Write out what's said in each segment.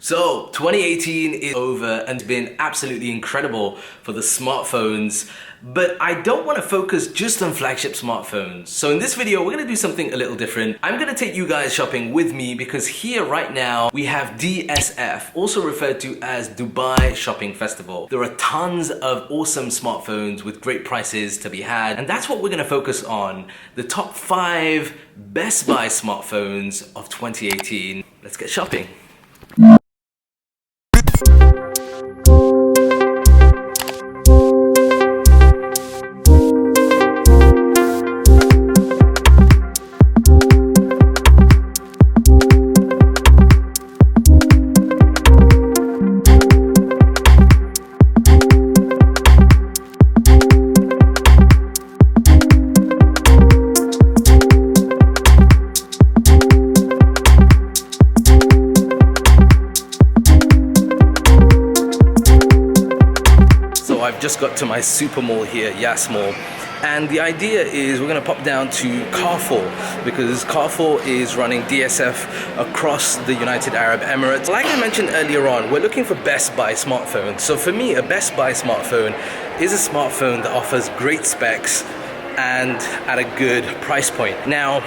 So 2018 is over and been absolutely incredible for the smartphones, but I don't want to focus just on flagship smartphones. So in this video, we're going to do something a little different. I'm going to take you guys shopping with me because here right now we have DSF, also referred to as Dubai Shopping Festival. There are tons of awesome smartphones with great prices to be had, and that's what we're going to focus on. The top 5 Best Buy smartphones of 2018. Let's get shopping. I've just got to my super mall here, Yas Mall, and the idea is we're going to pop down to Carrefour because Carrefour is running DSF across the United Arab Emirates. Like I mentioned earlier on, we're looking for Best Buy smartphones. So for me, a Best Buy smartphone is a smartphone that offers great specs and at a good price point. Now,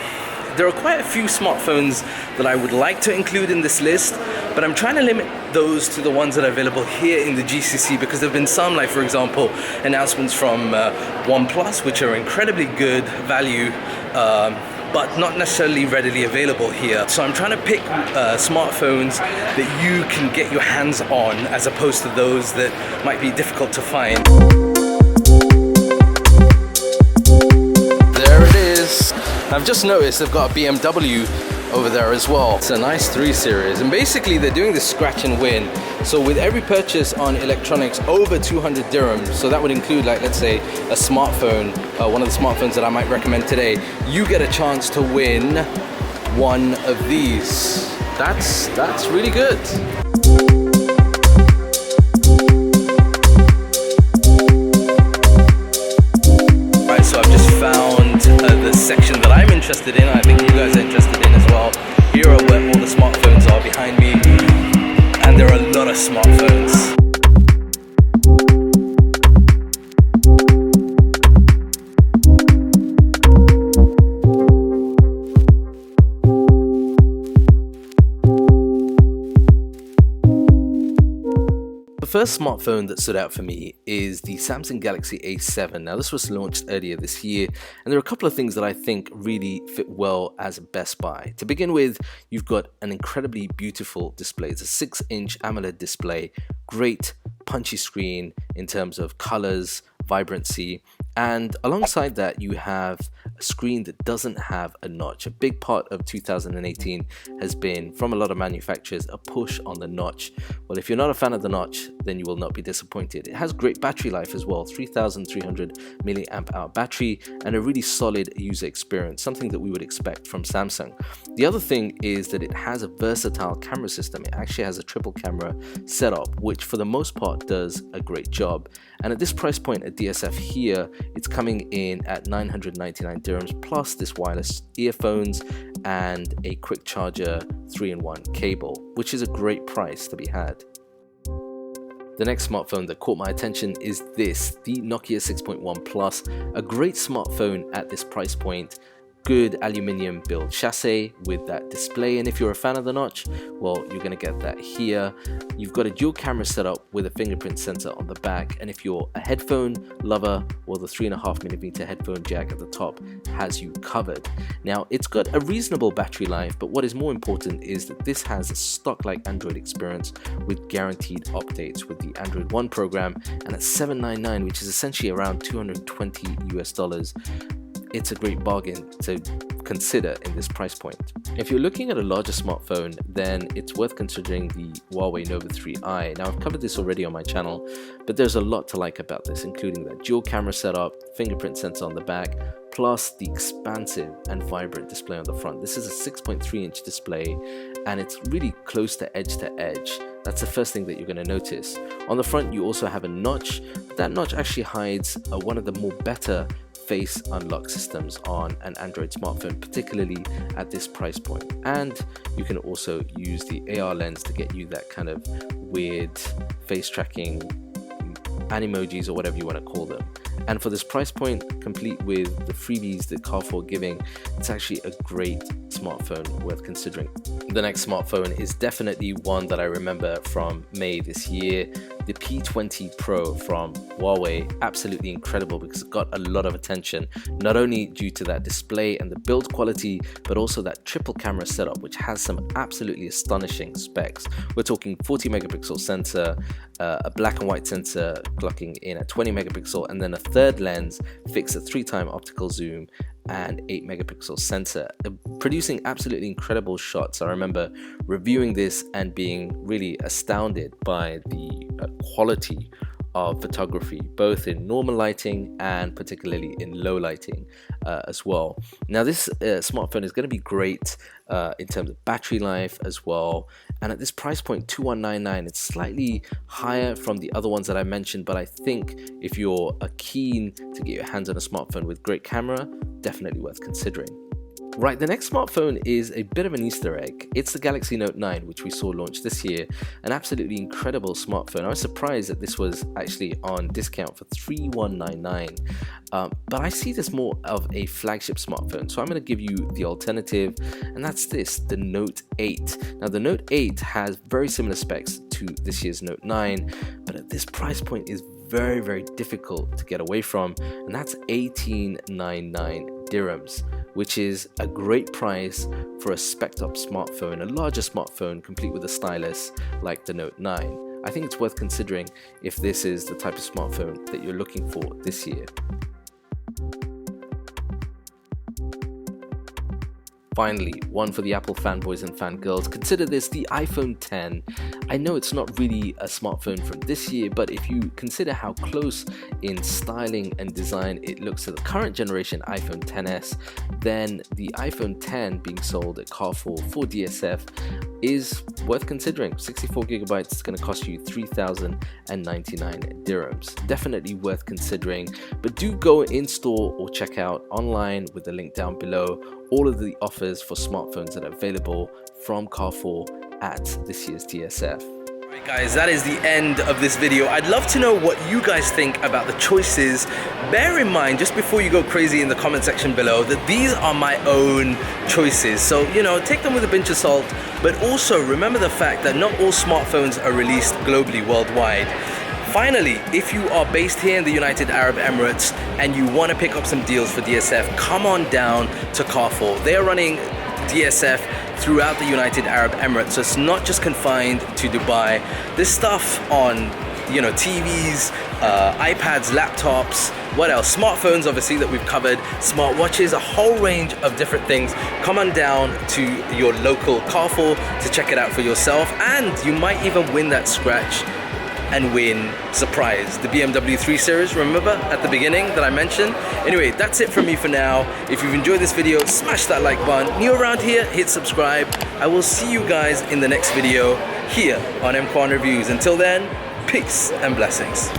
there are quite a few smartphones that I would like to include in this list, but I'm trying to limit those to the ones that are available here in the GCC because there have been some, like for example, announcements from OnePlus, which are incredibly good value, but not necessarily readily available here. So I'm trying to pick smartphones that you can get your hands on as opposed to those that might be difficult to find. There it is. I've just noticed they've got a BMW over there as well. It's a nice 3 Series, and basically they're doing this scratch and win. So with every purchase on electronics over 200 dirhams, so that would include, like, let's say a smartphone, one of the smartphones that I might recommend today, you get a chance to win one of these. That's really good. Right, so I've just found the section that I'm interested in. I think you guys are interested in as well. Here are where all the smartphones are behind me, and there are a lot of smartphones. The first smartphone that stood out for me is the Samsung Galaxy A7. Now, this was launched earlier this year, and there are a couple of things that I think really fit well as a Best Buy. To begin with, you've got an incredibly beautiful display. It's a 6-inch AMOLED display, great punchy screen in terms of colors, vibrancy, and alongside that you have a screen that doesn't have a notch. A big part of 2018 has been, from a lot of manufacturers, a push on the notch. Well, if you're not a fan of the notch, then you will not be disappointed. It has great battery life as well, 3,300 milliamp hour battery, and a really solid user experience, something that we would expect from Samsung. The other thing is that it has a versatile camera system. It actually has a triple camera setup, which for the most part does a great job. And at this price point at DSF here, it's coming in at 999 dirhams plus this wireless earphones and a quick charger 3-in-1 cable, which is a great price to be had. The next smartphone that caught my attention is this, the Nokia 6.1 Plus, a great smartphone at this price point. Good aluminium build chassis with that display, and if you're a fan of the notch, well, you're going to get that here. You've got a dual camera setup with a fingerprint sensor on the back, and if you're a headphone lover, well, the 3.5mm headphone jack at the top has you covered. Now, it's got a reasonable battery life, but what is more important is that this has a stock-like Android experience with guaranteed updates with the Android One program, and at $799, which is essentially around $220 US. It's a great bargain to consider in this price point. If you're looking at a larger smartphone, then it's worth considering the Huawei Nova 3i. Now, I've covered this already on my channel, but there's a lot to like about this, including that dual camera setup, fingerprint sensor on the back, plus the expansive and vibrant display on the front. This is a 6.3-inch display, and it's really close to edge. That's the first thing that you're going to notice. On the front, you also have a notch. That notch actually hides one of the better face unlock systems on an Android smartphone, particularly at this price point. And you can also use the AR lens to get you that kind of weird face tracking animojis or whatever you want to call them. And for this price point, complete with the freebies that Carrefour are giving, it's actually a great smartphone worth considering. The next smartphone is definitely one that I remember from May this year, the P20 Pro from Huawei. Absolutely incredible because it got a lot of attention, not only due to that display and the build quality, but also that triple camera setup, which has some absolutely astonishing specs. We're talking 40 megapixel sensor, a black and white sensor clocking in at 20 megapixel, and then a third lens fixed at 3x optical zoom and 8 megapixel sensor, producing absolutely incredible shots. I remember reviewing this and being really astounded by the quality of photography, both in normal lighting and particularly in low lighting as well. Now this smartphone is going to be great in terms of battery life as well, and at this price point, 2199, it's slightly higher from the other ones that I mentioned, but I think if you're keen to get your hands on a smartphone with great camera, definitely worth considering. Right, the next smartphone is a bit of an Easter egg. It's the Galaxy Note 9, which we saw launch this year. An absolutely incredible smartphone. I was surprised that this was actually on discount for $3199. But I see this more of a flagship smartphone. So I'm going to give you the alternative, and that's this, the Note 8. Now the Note 8 has very similar specs to this year's Note 9, but at this price point is very, very difficult to get away from, and that's 1899 dirhams, which is a great price for a spec'd up smartphone, a larger smartphone complete with a stylus like the Note 9. I think it's worth considering if this is the type of smartphone that you're looking for this year. Finally, one for the Apple fanboys and fangirls, consider this, the iPhone X. I know it's not really a smartphone from this year, but if you consider how close in styling and design it looks to the current generation iPhone XS, then the iPhone X being sold at Carrefour for DSF is worth considering. 64 gigabytes is going to cost you 3,099 dirhams. Definitely worth considering, but do go in store or check out online with the link down below all of the offers for smartphones that are available from Carrefour at this year's DSF. Alright guys, that is the end of this video. I'd love to know what you guys think about the choices. Bear in mind, just before you go crazy in the comment section below, that these are my own choices. So, you know, take them with a pinch of salt, but also remember the fact that not all smartphones are released globally, worldwide. Finally, if you are based here in the United Arab Emirates and you want to pick up some deals for DSF, come on down to Carrefour. They are running DSF throughout the United Arab Emirates, so it's not just confined to Dubai. There's stuff on, you know, TVs, iPads, laptops, what else? Smartphones, obviously, that we've covered, smartwatches, a whole range of different things. Come on down to your local Carrefour to check it out for yourself, and you might even win that scratch and win surprise, the BMW 3 Series, remember at the beginning that I mentioned? Anyway, that's it from me for now. If you've enjoyed this video, smash that like button. New around here, hit subscribe. I will see you guys in the next video here on EMKWAN Reviews. Until then, peace and blessings.